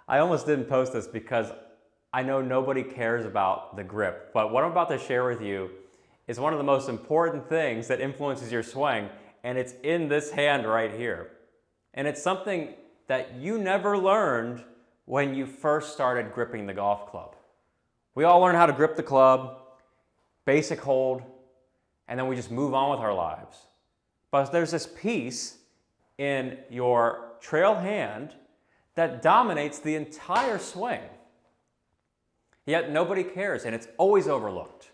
I almost didn't post this because I know nobody cares about the grip, but what I'm about to share with you is one of the most important things that influences your swing, and it's in this hand right here. And it's something that you never learned when you first started gripping the golf club. We all learn how to grip the club, basic hold, and then we just move on with our lives. But there's this piece in your trail hand that dominates the entire swing. Yet nobody cares, and it's always overlooked.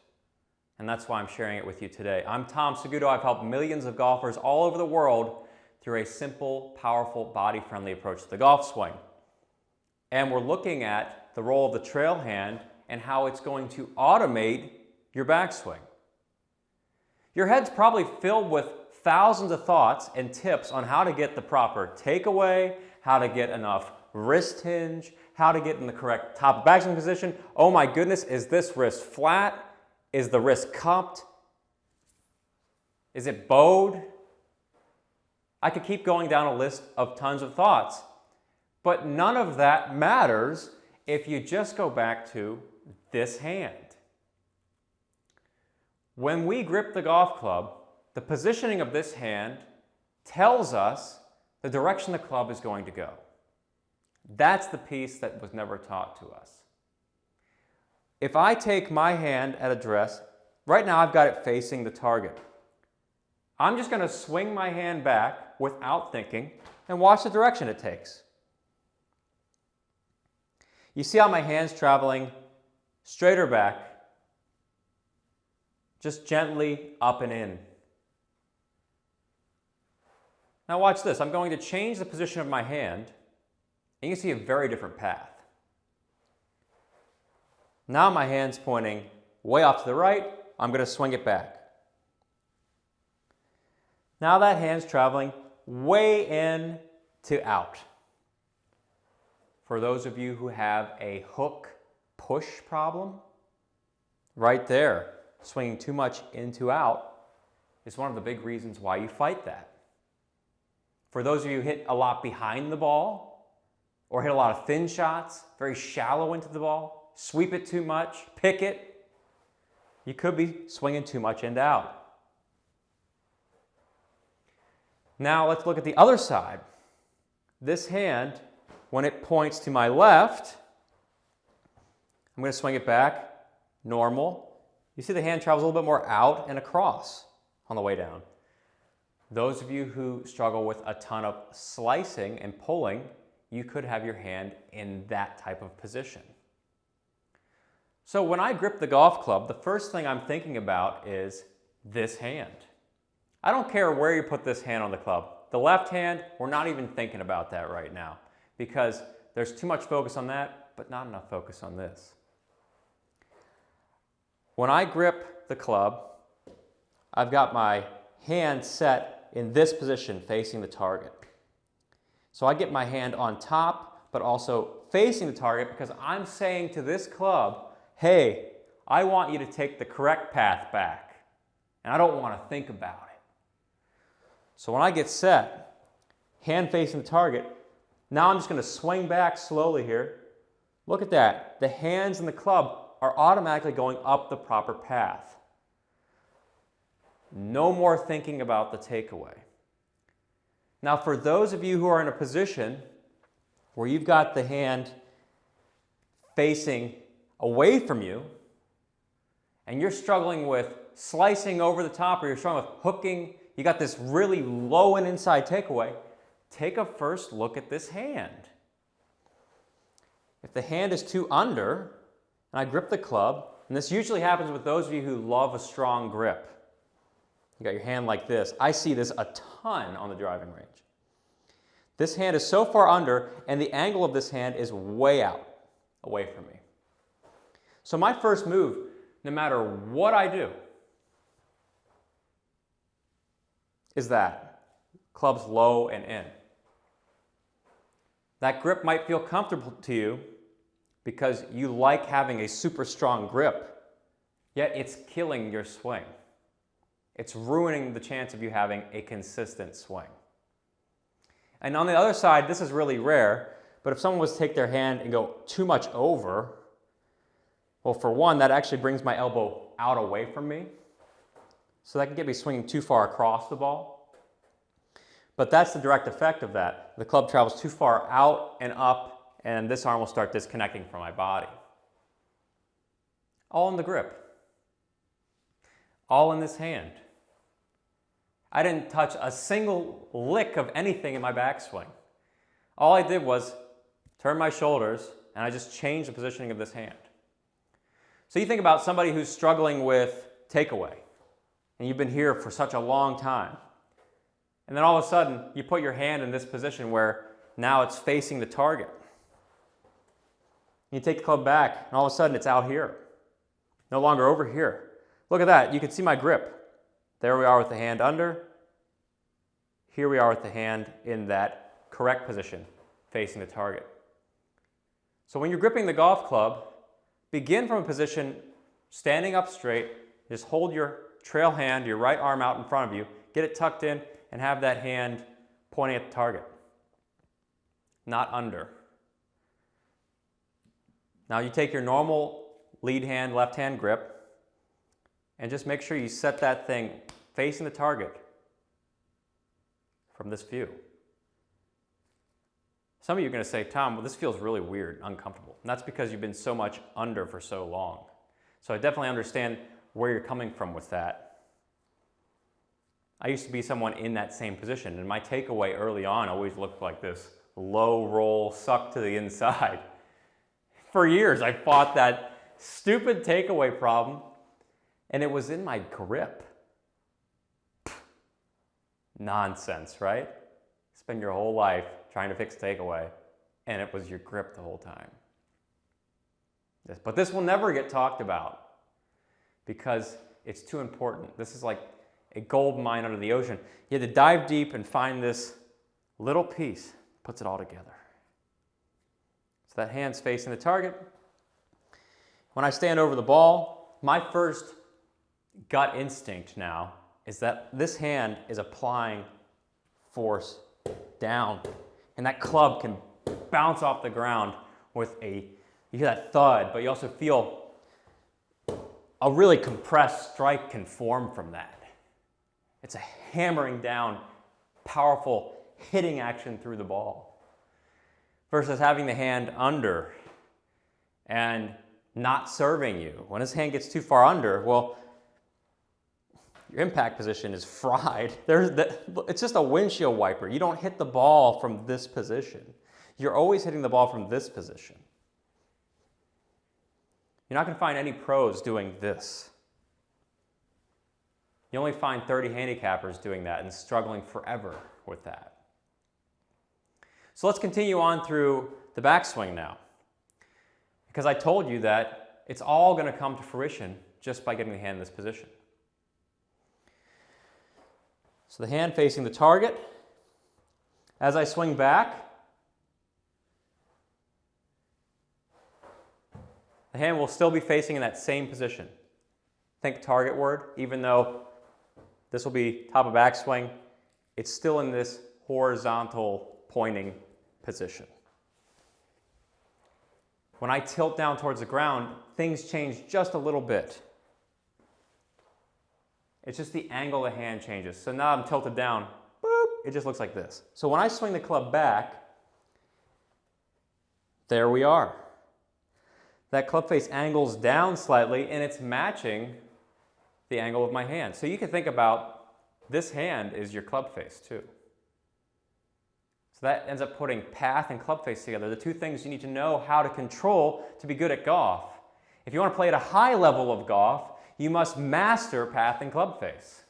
And that's why I'm sharing it with you today. I'm Tom Saguto. I've helped millions of golfers all over the world through a simple, powerful, body-friendly approach to the golf swing. And we're looking at the role of the trail hand and how it's going to automate your backswing. Your head's probably filled with thousands of thoughts and tips on how to get the proper takeaway, how to get enough wrist hinge, how to get in the correct top backswing position. Oh my goodness, is this wrist flat? Is the wrist cupped? Is it bowed? I could keep going down a list of tons of thoughts, but none of that matters if you just go back to this hand. When we grip the golf club, the positioning of this hand tells us the direction the club is going to go. That's the piece that was never taught to us. If I take my hand at address, right now I've got it facing the target. I'm just going to swing my hand back without thinking and watch the direction it takes. You see how my hand's traveling straight or back, just gently up and in. Now watch this. I'm going to change the position of my hand, and you can see a very different path. Now my hand's pointing way off to the right. I'm going to swing it back. Now that hand's traveling way in to out. For those of you who have a hook push problem, right there, swinging too much in to out is one of the big reasons why you fight that. For those of you who hit a lot behind the ball or hit a lot of thin shots, very shallow into the ball, sweep it too much, pick it, you could be swinging too much in to out. Now let's look at the other side. This hand, when it points to my left, I'm going to swing it back, normal. You see the hand travels a little bit more out and across on the way down. Those of you who struggle with a ton of slicing and pulling, you could have your hand in that type of position. So when I grip the golf club, the first thing I'm thinking about is this hand. I don't care where you put this hand on the club. The left hand, we're not even thinking about that right now because there's too much focus on that, but not enough focus on this. When I grip the club, I've got my hand set in this position facing the target. So I get my hand on top, but also facing the target because I'm saying to this club, hey, I want you to take the correct path back, and I don't want to think about it. So when I get set, hand facing the target, now I'm just going to swing back slowly here. Look at that. The hands and the club are automatically going up the proper path. No more thinking about the takeaway. Now for those of you who are in a position where you've got the hand facing away from you and you're struggling with slicing over the top or you're struggling with hooking, you got this really low and inside takeaway, take a first look at this hand. If the hand is too under, and I grip the club, and this usually happens with those of you who love a strong grip. You got your hand like this. I see this a ton on the driving range. This hand is so far under, and the angle of this hand is way out, away from me. So my first move, no matter what I do, is that club's low and in. That grip might feel comfortable to you because you like having a super strong grip, yet it's killing your swing. It's ruining the chance of you having a consistent swing. And on the other side, this is really rare, But if someone was to take their hand and go too much over, well, for one, that actually brings my elbow out away from me. So that can get me swinging too far across the ball. But that's the direct effect of that. The club travels too far out and up, and this arm will start disconnecting from my body. All in the grip. All in this hand. I didn't touch a single lick of anything in my backswing. All I did was turn my shoulders, and I just changed the positioning of this hand. So you think about somebody who's struggling with takeaway, and you've been here for such a long time. And then all of a sudden, you put your hand in this position where now it's facing the target. You take the club back, and all of a sudden it's out here. No longer over here. Look at that. You can see my grip. There we are with the hand under. Here we are with the hand in that correct position, facing the target. So when you're gripping the golf club, begin from a position standing up straight. Just hold your trail hand, your right arm out in front of you, get it tucked in, and have that hand pointing at the target, not under. Now you take your normal lead hand, left hand grip, and just make sure you set that thing facing the target from this view. Some of you are going to say, Tom, well, this feels really weird, uncomfortable. And that's because you've been so much under for so long. So I definitely understand where you're coming from with that. I used to be someone in that same position, and my takeaway early on always looked like this low roll, suck to the inside. For years, I fought that stupid takeaway problem, and it was in my grip. Nonsense, right? Spend your whole life trying to fix takeaway, and it was your grip the whole time. But this will never get talked about because it's too important. This is like a gold mine under the ocean. You have to dive deep and find this little piece, puts it all together. So that hand's facing the target. When I stand over the ball, my first gut instinct now is that this hand is applying force down, and that club can bounce off the ground with you hear that thud, but you also feel a really compressed strike can form from that. It's a hammering down, powerful hitting action through the ball versus having the hand under and not serving you. When his hand gets too far under, well, your impact position is fried. It's just a windshield wiper. You don't hit the ball from this position. You're always hitting the ball from this position. You're not going to find any pros doing this. You only find 30 handicappers doing that and struggling forever with that. So let's continue on through the backswing now. Because I told you that it's all going to come to fruition just by getting the hand in this position. So the hand facing the target. As I swing back, the hand will still be facing in that same position. Think target word, even though this will be top of backswing, it's still in this horizontal pointing position. When I tilt down towards the ground, things change just a little bit. It's just the angle of the hand changes. So now I'm tilted down, boop, it just looks like this. So when I swing the club back, there we are. That club face angles down slightly, and it's matching the angle of my hand. So you can think about this hand is your club face too. So that ends up putting path and club face together, the two things you need to know how to control to be good at golf. If you want to play at a high level of golf, you must master path and club face.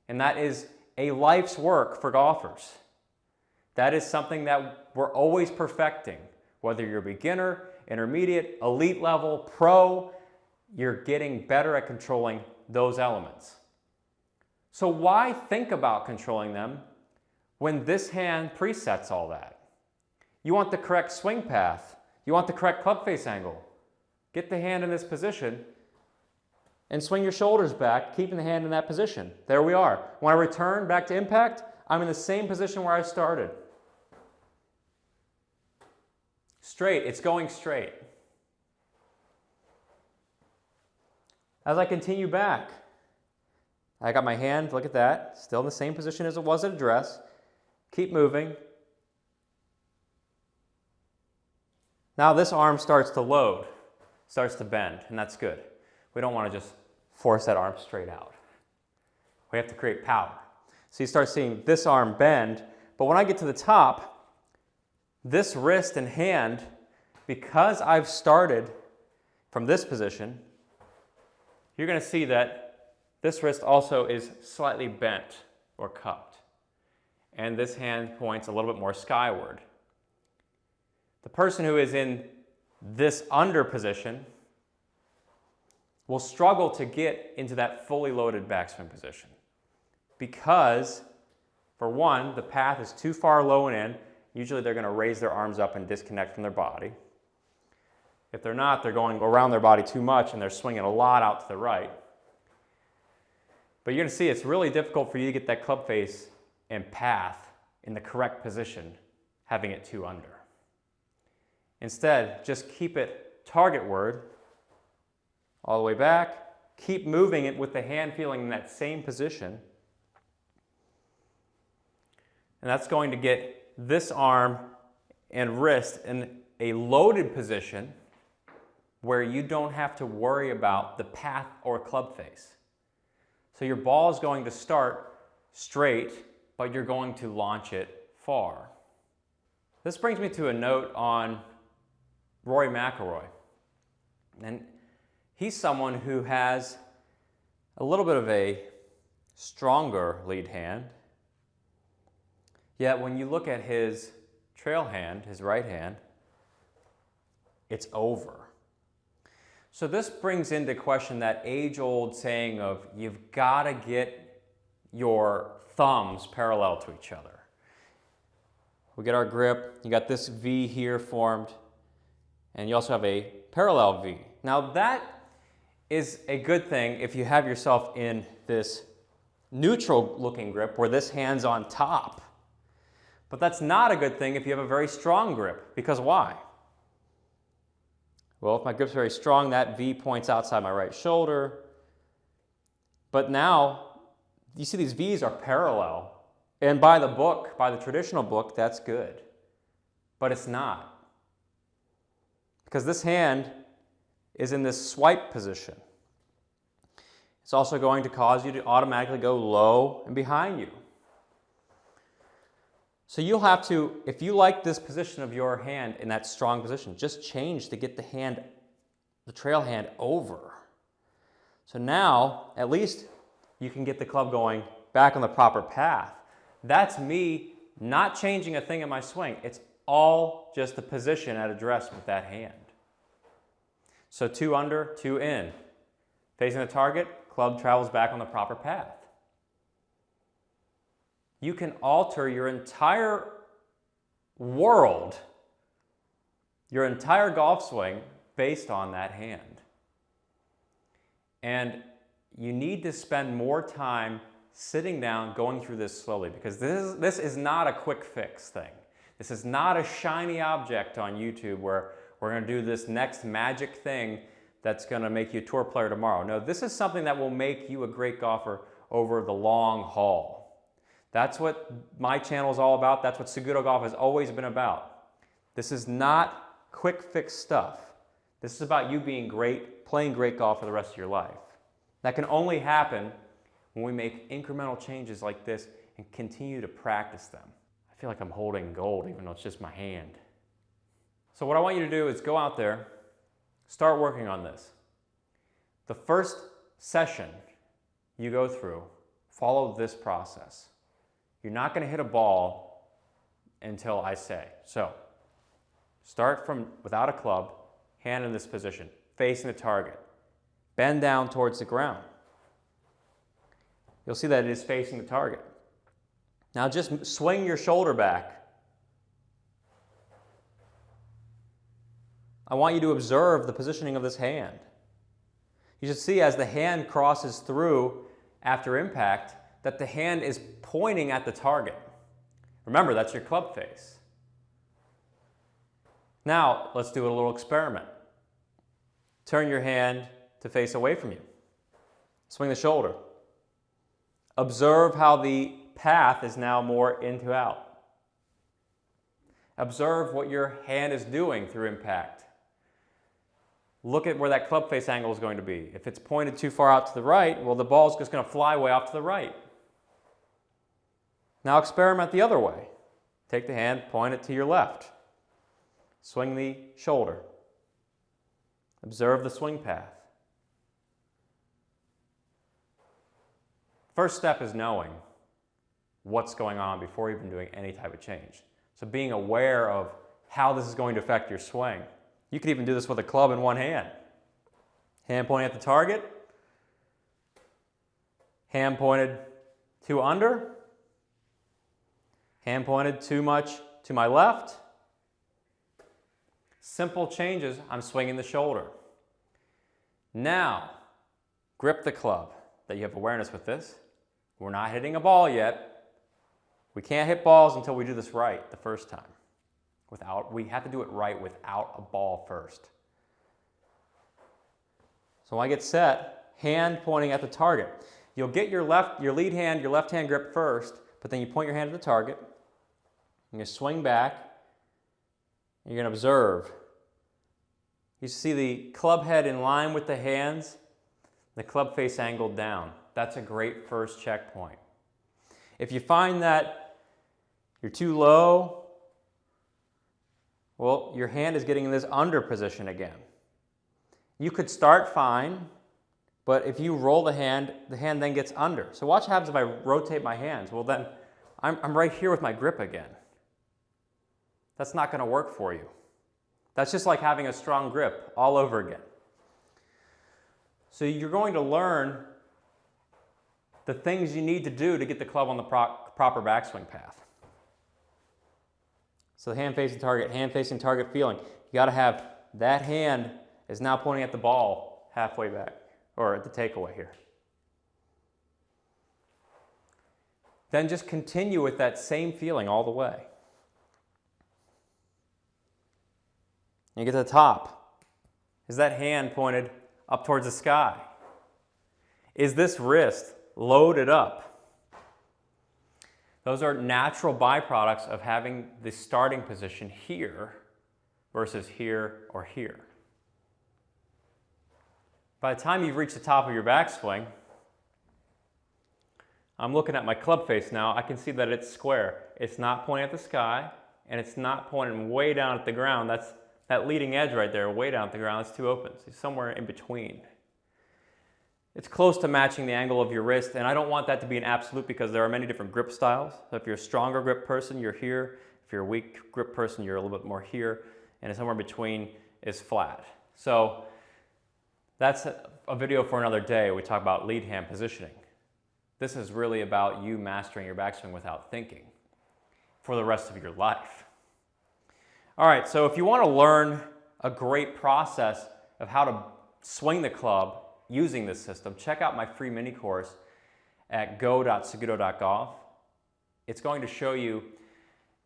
And that is a life's work for golfers. That is something that we're always perfecting. Whether you're a beginner, intermediate, elite level, pro, you're getting better at controlling those elements. So why think about controlling them when this hand presets all that? You want the correct swing path. You want the correct club face angle. Get the hand in this position and swing your shoulders back, keeping the hand in that position. There we are. When I return back to impact, I'm in the same position where I started. straight. It's going straight. As I continue back, I got my hand, look at that, still in the same position as it was at address. Keep moving. Now this arm starts to load, starts to bend, and that's good. We don't want to just force that arm straight out. We have to create power. So you start seeing this arm bend, but when I get to the top, this wrist and hand, because I've started from this position, you're going to see that this wrist also is slightly bent or cupped. And this hand points a little bit more skyward. The person who is in this under position will struggle to get into that fully loaded backswing position because, for one, the path is too far low and in. Usually they're going to raise their arms up and disconnect from their body. If they're not, they're going around their body too much and they're swinging a lot out to the right. But you're going to see it's really difficult for you to get that club face and path in the correct position, having it two under. Instead, just keep it targetward all the way back. Keep moving it with the hand feeling in that same position. And that's going to get this arm and wrist in a loaded position where you don't have to worry about the path or club face. So your ball is going to start straight, but you're going to launch it far. This brings me to a note on Rory McIlroy. And he's someone who has a little bit of a stronger lead hand. Yet when you look at his trail hand, his right hand, it's over. So this brings into question that age-old saying of you've got to get your thumbs parallel to each other. We get our grip, you got this V here formed, and you also have a parallel V. Now that is a good thing if you have yourself in this neutral looking grip where this hand's on top. But that's not a good thing if you have a very strong grip, because why? Well, if my grip's very strong, that V points outside my right shoulder. But now, you see these V's are parallel. And by the book, by the traditional book, that's good. But it's not. Because this hand is in this swipe position. It's also going to cause you to automatically go low and behind you. So you'll have to, if you like this position of your hand in that strong position, just change to get the hand, the trail hand over. So now, at least you can get the club going back on the proper path. That's me not changing a thing in my swing. It's all just the position at address with that hand. So 2 under, 2 in. Facing the target, club travels back on the proper path. You can alter your entire world, your entire golf swing based on that hand. And you need to spend more time sitting down going through this slowly, because this is not a quick fix thing. This is not a shiny object on YouTube where we're going to do this next magic thing that's going to make you a tour player tomorrow. No, this is something that will make you a great golfer over the long haul. That's what my channel is all about. That's what SagutoGolf has always been about. This is not quick fix stuff. This is about you being great, playing great golf for the rest of your life. That can only happen when we make incremental changes like this and continue to practice them. I feel like I'm holding gold even though it's just my hand. So what I want you to do is go out there, start working on this. The first session you go through, follow this process. You're not going to hit a ball until I say. So, start from without a club, hand in this position, facing the target. Bend down towards the ground. You'll see that it is facing the target. Now just swing your shoulder back. I want you to observe the positioning of this hand. You should see as the hand crosses through after impact that the hand is pointing at the target. Remember, that's your club face. Now, let's do a little experiment. Turn your hand to face away from you. Swing the shoulder. Observe how the path is now more in to out. Observe what your hand is doing through impact. Look at where that club face angle is going to be. If it's pointed too far out to the right, well, the ball is just going to fly way off to the right. Now experiment the other way. Take the hand, point it to your left. Swing the shoulder. Observe the swing path. First step is knowing what's going on before even doing any type of change. So being aware of how this is going to affect your swing. You could even do this with a club in one hand. Hand pointing at the target. Hand pointed too under. Hand pointed too much to my left. Simple changes, I'm swinging the shoulder. Now, grip the club, that you have awareness with this. We're not hitting a ball yet. We can't hit balls until we do this right the first time. We have to do it right without a ball first. So when I get set, hand pointing at the target. You'll get your lead hand, your left hand grip first, but then you point your hand at the target. You're going to swing back. You're going to observe. You see the club head in line with the hands, the club face angled down. That's a great first checkpoint. If you find that you're too low, well, your hand is getting in this under position again. You could start fine, but if you roll the hand then gets under. So watch what happens if I rotate my hands. Well, then I'm right here with my grip again. That's not going to work for you. That's just like having a strong grip all over again. So you're going to learn the things you need to do to get the club on the proper backswing path. So hand facing target feeling. You got to have that hand is now pointing at the ball halfway back, or at the takeaway here. Then just continue with that same feeling all the way. You get to the top. Is that hand pointed up towards the sky? Is this wrist loaded up? Those are natural byproducts of having the starting position here versus here or here. By the time you've reached the top of your backswing, I'm looking at my club face now. I can see that it's square. It's not pointing at the sky, and it's not pointing way down at the ground. That's that leading edge right there, way down at the ground. That's too open. It's somewhere in between. It's close to matching the angle of your wrist, and I don't want that to be an absolute because there are many different grip styles. So if you're a stronger grip person, you're here. If you're a weak grip person, you're a little bit more here, and somewhere in between is flat. So that's a video for another day. We talk about lead hand positioning. This is really about you mastering your backswing without thinking for the rest of your life. All right, so if you want to learn a great process of how to swing the club using this system, check out my free mini course at go.saguto.golf. It's going to show you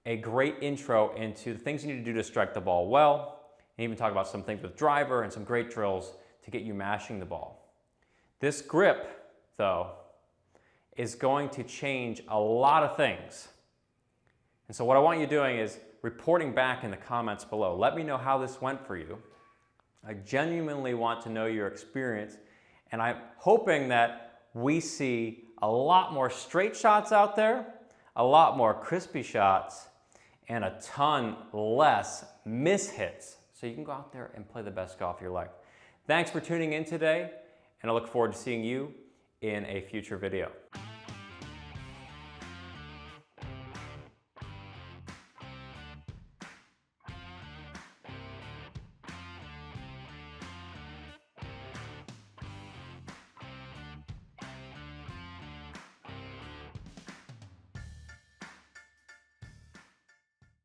a great intro into the things you need to do to strike the ball well, and even talk about some things with driver and some great drills to get you mashing the ball. This grip, though, is going to change a lot of things. And so what I want you doing is reporting back in the comments below. Let me know how this went for you. I genuinely want to know your experience, and I'm hoping that we see a lot more straight shots out there, a lot more crispy shots, and a ton less mishits, so you can go out there and play the best golf of your life. Thanks for tuning in today, and I look forward to seeing you in a future video.